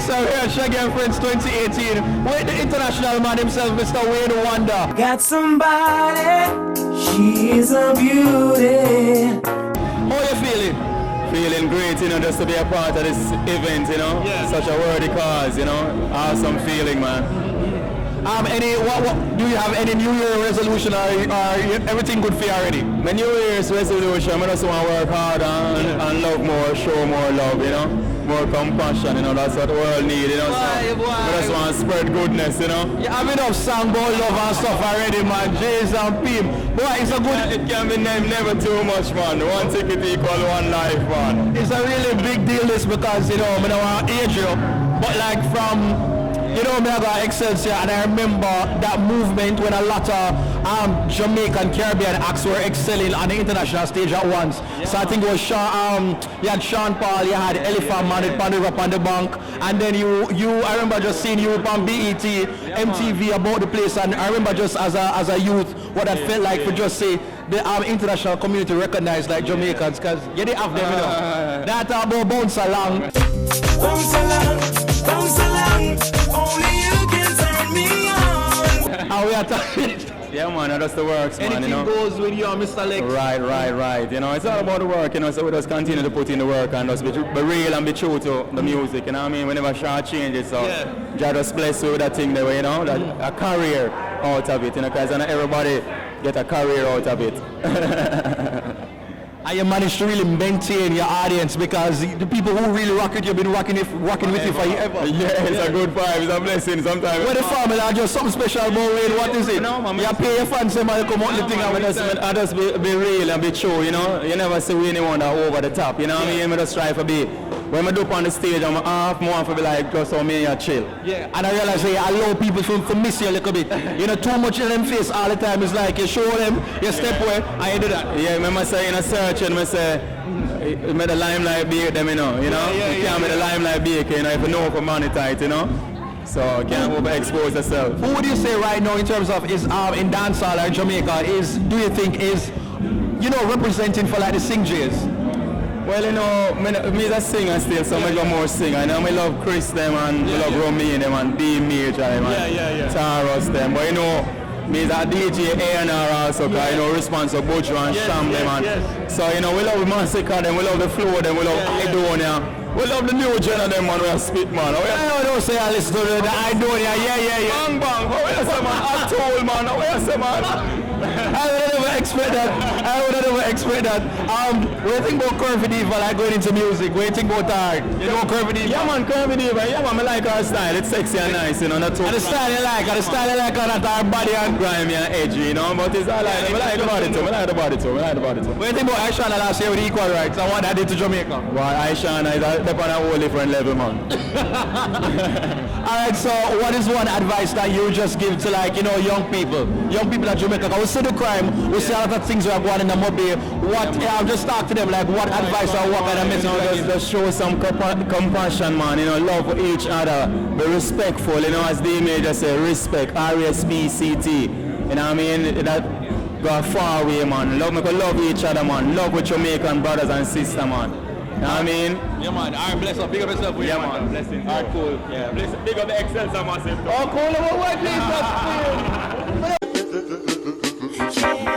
so here at Shaggy and Friends 2018 with the international man himself, Mr. Wayne Wonder. Got somebody, she's a beauty. How you feeling? Feeling great, you know, just to be a part of this event, you know. Yeah. Such a worthy cause, you know. Awesome feeling, man. What do you have any New Year resolution or everything good for you already? My New Year's resolution, I just want to work hard and love more, show more love, you know. More compassion, you know, that's what the world needs, you know. I just want to spread goodness, you know. You have enough song about love and stuff already, man. J's and Pim. Boy, it's a good... It can be named never too much, man. One ticket equal one life, man. It's a really big deal this because, you know, I don't want to age you, but like from... You know, I got Excelsior, and I remember that movement when a lot of Jamaican Caribbean acts were excelling on the international stage at once. Yeah. So I think it was Sean, you had Sean Paul, you had Elephant Man with Pandora up on the bank, and then I remember just seeing you on BET, MTV about the place, and I remember just as a youth what that felt like for just say the international community recognized like Jamaicans, because yeah, they have them, you know. That about bounce along. Bounce along, bounce along. Only you can turn me on. And we are talking. Yeah, man, that's the works, man, Anything you know. goes with you and Mr. Lex. Right. You know, it's all about the work, you know, so we just continue to put in the work and just be real and be true to the music, you know what I mean? We never short change it, so God just bless you with that thing there, you know, that a career out of it, you know, because not everybody get a career out of it. And you managed to really maintain your audience because the people who really rock with you have been rocking with you forever. Yeah, it's a good vibe, it's a blessing sometimes. What the family are just something special about Wayne, what is it? No, man, you pay your fans and come out the thing I just be real and be true, you know. You never see anyone that over the top, you know what I mean? I just try to be. When I do up on the stage, I'm half more to be like just so me and chill. Yeah, and I realize that you allow people to miss you a little bit. You know, too much in them face all the time. It's like you show them, you step away, and you do that. Yeah, remember saying in a search and I say, make the limelight be them, you know. You can't make the limelight be, you know, if you know for monetize, you know. So can't overexpose yourself. Who would you say right now in terms of is in dancehall or Jamaica do you think is, you know, representing for like the Sing Jays? Well, you know, me a singer still, so I go more singer. I know I love Chris them and I love Romy them and D Major and Taros them. But you know, me is a DJ A&R also, because you know, response of Bojo and Sham them and so you know, we love Massacre them, we love the flow them, we love Idonia. We love the new gen of them, man, we are spit, man. I don't say I listen to the Idonia, yeah. Bang, bang, how you say, man? I told, man, how you say, man? I would never expect that. What do you think about Curvy Diva, like going into music? What do you think about her? You know Curvy Diva? Yeah, man, Curvy Diva. Yeah, man, I like her style. It's sexy and nice, you know. Not too and the style you like her, not her body and grimy and edgy, you know. But it's all like, I like the body too. What do you think about Aishana last year with Equal Rights? I want that did to Jamaica. Well, Aishana is up on a whole different level, man. Alright, so what is one advice that you just give to, like, you know, young people at Jamaica? Because we see the crime, we see a lot of things that are going in the mobile. Just talk to them, like, what advice or what kind of message? Just show some compassion, man, you know, love for each other, be respectful, you know, as the image say, respect, R-E-S-P-C-T, you know what I mean, that go far away, man, love each other, man, love with Jamaican brothers and sisters, man, you know what I mean? Yeah, man, alright, bless up, big up yourself, yeah, man, blessings, alright, cool, yeah, big up the Excelsior massive. Oh, cool, what please, that's cool.